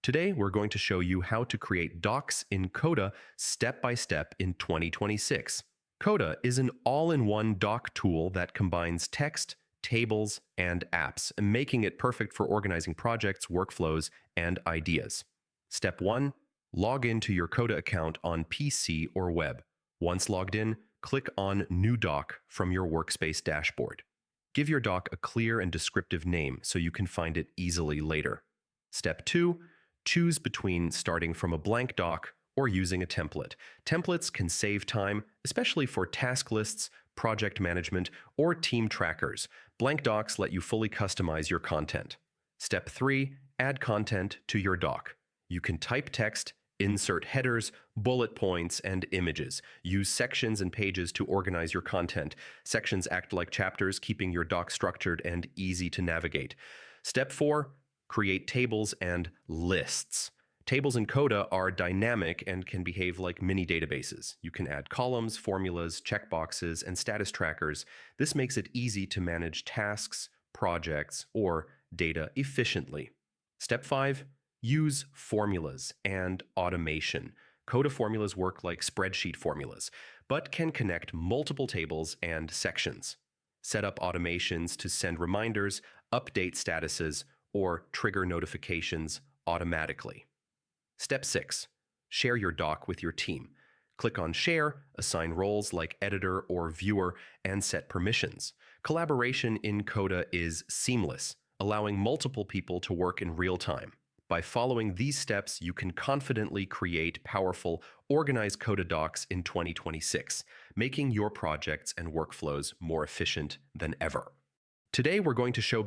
Today, we're going to show you how to create docs in Coda step by step in 2026. Coda is an all-in-one doc tool that combines text, tables, and apps, making it perfect for organizing projects, workflows, and ideas. Step 1. Log into your Coda account on PC or web. Once logged in, click on New Doc from your workspace dashboard. Give your doc a clear and descriptive name so you can find it easily later. Step 2. Choose between starting from a blank doc or using a template. Templates can save time, especially for task lists, project management, or team trackers. Blank docs let you fully customize your content. Step 3. Add content to your doc. You can type text, insert headers, bullet points, and images. Use sections and pages to organize your content. Sections act like chapters, keeping your doc structured and easy to navigate. Step 4. Create tables and lists. Tables in Coda are dynamic and can behave like mini databases. You can add columns, formulas, checkboxes, and status trackers. This makes it easy to manage tasks, projects, or data efficiently. Step 5. Use formulas and automation. Coda formulas work like spreadsheet formulas, but can connect multiple tables and sections. Set up automations to send reminders, update statuses, or trigger notifications automatically. Step 6. Share your doc with your team. Click on Share, assign roles like editor or viewer, and set permissions. Collaboration in Coda is seamless, allowing multiple people to work in real time. By following these steps, you can confidently create powerful, organized Coda docs in 2026, making your projects and workflows more efficient than ever. Today, we're going to show